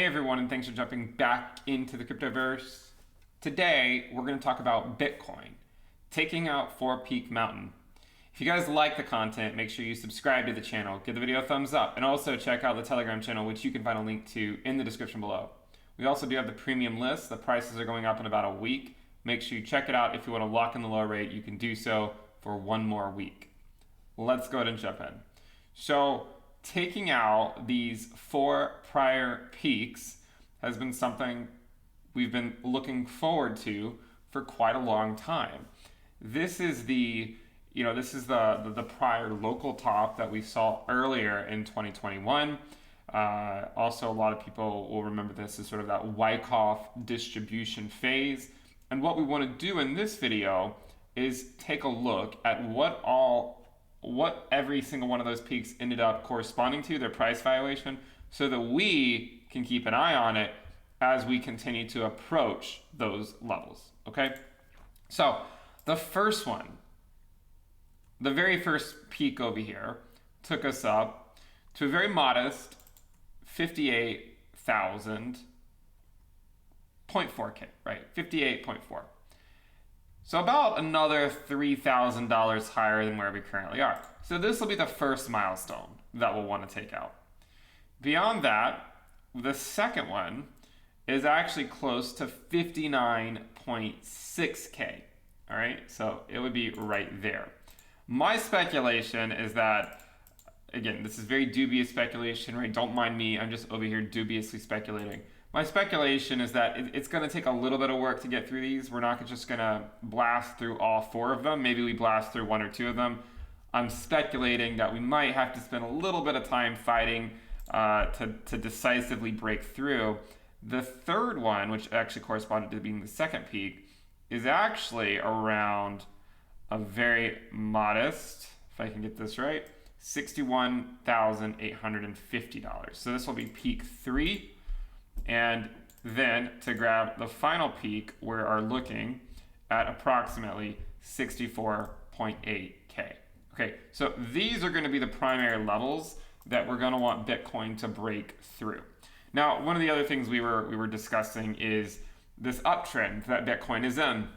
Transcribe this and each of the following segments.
everyone, and thanks for jumping back into the cryptoverse. Today, we're going to talk about Bitcoin, taking out Four Peak Mountain. If you guys like the content, make sure you subscribe to the channel, give the video a thumbs up, and also check out the Telegram channel, which you can find a link to in the description below. We also do have the premium list. The prices are going up in about a week. Make sure you check it out. If you want to lock in the low rate, you can do so for one more week. Let's go ahead and jump in. So, taking out these four prior peaks has been something we've been looking forward to for quite a long time. This is the prior local top that we saw earlier in 2021. Also, a lot of people will remember this as sort of that Wyckoff distribution phase. And what we want to do in this video is take a look at what every single one of those peaks ended up corresponding to, their price valuation, so that we can keep an eye on it as we continue to approach those levels, okay? So the first one, the very first peak over here, took us up to a very modest 58,000.4K, right? 58.4. So about another $3,000 higher than where we currently are. So this will be the first milestone that we'll want to take out. Beyond that, the second one is actually close to 59.6K. All right, so it would be right there. My speculation is that, again, this is very dubious speculation, right? Don't mind me, I'm just over here dubiously speculating. My speculation is that it's going to take a little bit of work to get through these. We're not just going to blast through all four of them. Maybe we blast through one or two of them. I'm speculating that we might have to spend a little bit of time fighting to decisively break through. The third one, which actually corresponded to being the second peak, is actually around a very modest, if I can get this right, $61,850. So this will be peak 3. And then to grab the final peak, we are looking at approximately 64.8K. Okay, so these are going to be the primary levels that we're going to want Bitcoin to break through. Now, one of the other things we were discussing is this uptrend that Bitcoin is in.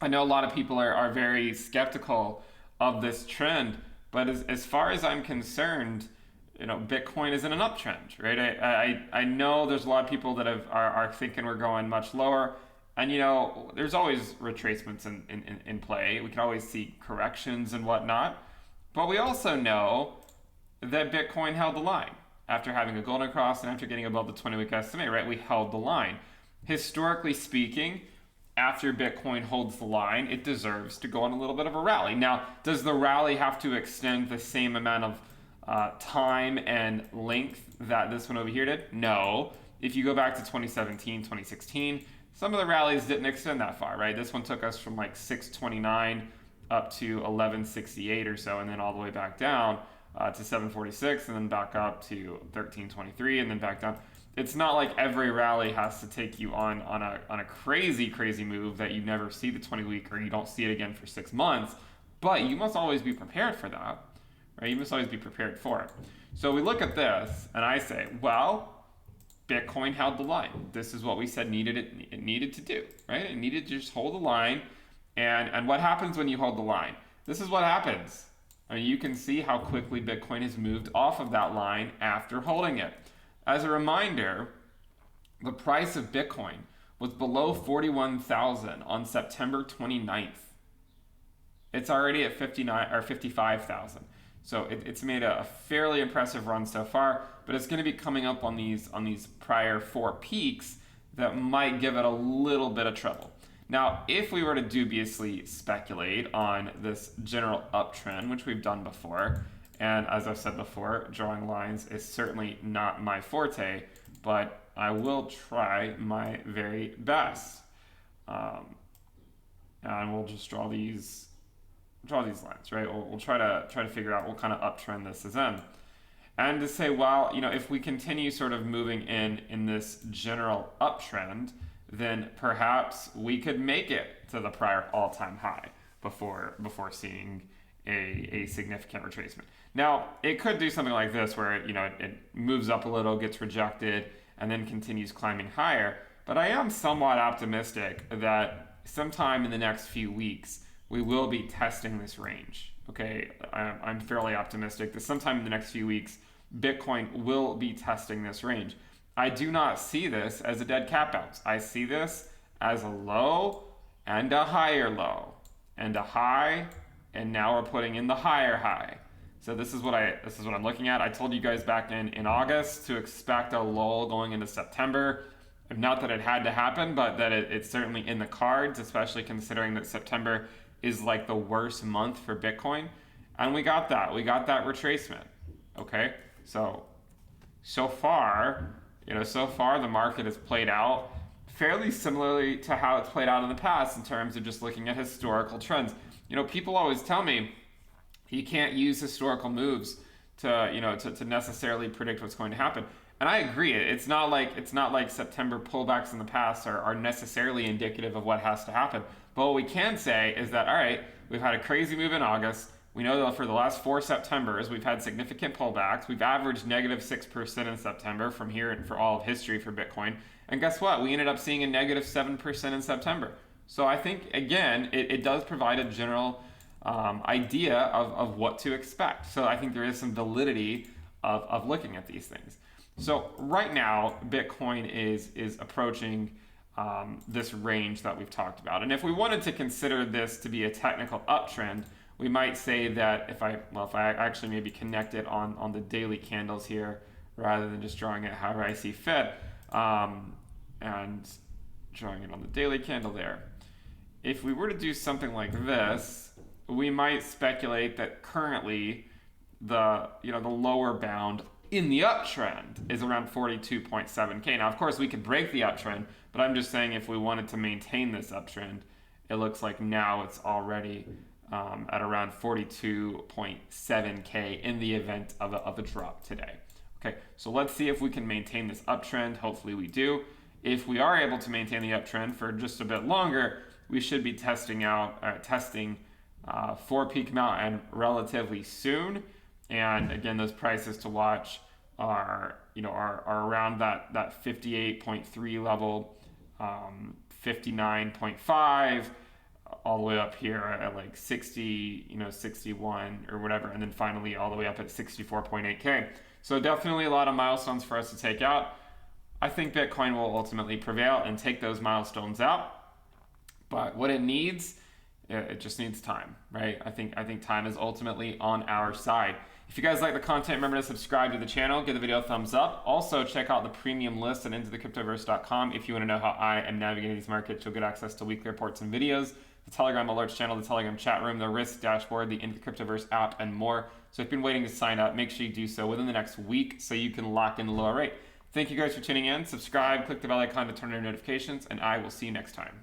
I know a lot of people are very skeptical of this trend, but as far as I'm concerned, Bitcoin is in an uptrend, right? I know there's a lot of people that are thinking we're going much lower, and there's always retracements in play. We can always see corrections and whatnot, but we also know that Bitcoin held the line after having a golden cross and after getting above the 20-week SMA, right? We held the line. Historically speaking, after Bitcoin holds the line, it deserves to go on a little bit of a rally. Now, does the rally have to extend the same amount of time and length that this one over here did? No. If you go back to 2017, 2016, some of the rallies didn't extend that far, right? This one took us from like 629 up to 1168 or so, and then all the way back down to 746, and then back up to 1323, and then back down. It's not like every rally has to take you on a crazy move that you never see the 20-week or you don't see it again for 6 months, but you must always be prepared for that. Right? You must always be prepared for it. So we look at this, and I say, well, Bitcoin held the line. This is what we said it needed to do, right? It needed to just hold the line. And what happens when you hold the line? This is what happens. I mean, you can see how quickly Bitcoin has moved off of that line after holding it. As a reminder, the price of Bitcoin was below 41,000 on September 29th. It's already at 55,000. So it's made a fairly impressive run so far, but it's going to be coming up on these prior four peaks that might give it a little bit of trouble. Now, if we were to dubiously speculate on this general uptrend, which we've done before, and as I've said before, drawing lines is certainly not my forte, but I will try my very best. And we'll just draw these lines, right? We'll try to figure out what kind of uptrend this is in. And to say, well, if we continue sort of moving in this general uptrend, then perhaps we could make it to the prior all-time high before seeing a significant retracement. Now, it could do something like this where it moves up a little, gets rejected, and then continues climbing higher. But I am somewhat optimistic that sometime in the next few weeks, we will be testing this range. Okay, I'm fairly optimistic that sometime in the next few weeks, Bitcoin will be testing this range. I do not see this as a dead cat bounce. I see this as a low and a higher low and a high, and now we're putting in the higher high. So this is what I'm looking at. I told you guys back in August to expect a lull going into September. Not that it had to happen, but that it's certainly in the cards, especially considering that September is like the worst month for Bitcoin. And we got that. We got that retracement. Okay? So far, the market has played out fairly similarly to how it's played out in the past in terms of just looking at historical trends. People always tell me you can't use historical moves to necessarily predict what's going to happen. And I agree. It's not like September pullbacks in the past are necessarily indicative of what has to happen. But what we can say is that, all right, we've had a crazy move in August. We know that for the last 4 Septembers, we've had significant pullbacks. We've averaged negative 6% in September from here and for all of history for Bitcoin. And guess what? We ended up seeing a negative 7% in September. So I think, again, it does provide a general idea of what to expect. So I think there is some validity of looking at these things. So right now, Bitcoin is approaching this range that we've talked about. And if we wanted to consider this to be a technical uptrend, we might say that if I actually maybe connect it on the daily candles here, rather than just drawing it however I see fit, and drawing it on the daily candle there. If we were to do something like this, we might speculate that currently the lower bound in the uptrend is around 42.7K. Now, of course, we could break the uptrend, but I'm just saying if we wanted to maintain this uptrend, it looks like now it's already at around 42.7K in the event of a drop today. Okay, so let's see if we can maintain this uptrend. Hopefully we do. If we are able to maintain the uptrend for just a bit longer, we should be testing 4-peak mountain relatively soon. And again, those prices to watch are around that 58.3 level, 59.5, all the way up here at like 60, 61 or whatever, and then finally all the way up at 64.8K. So definitely a lot of milestones for us to take out. I think Bitcoin will ultimately prevail and take those milestones out. But what it needs, it just needs time, right? I think time is ultimately on our side. If you guys like the content, remember to subscribe to the channel, give the video a thumbs up. Also, check out the premium list at intothecryptoverse.com. If you want to know how I am navigating these markets, you'll get access to weekly reports and videos, the Telegram alerts channel, the Telegram chat room, the risk dashboard, the Into the Cryptoverse app, and more. So if you've been waiting to sign up, make sure you do so within the next week so you can lock in the lower rate. Thank you guys for tuning in. Subscribe, click the bell icon to turn on notifications, and I will see you next time.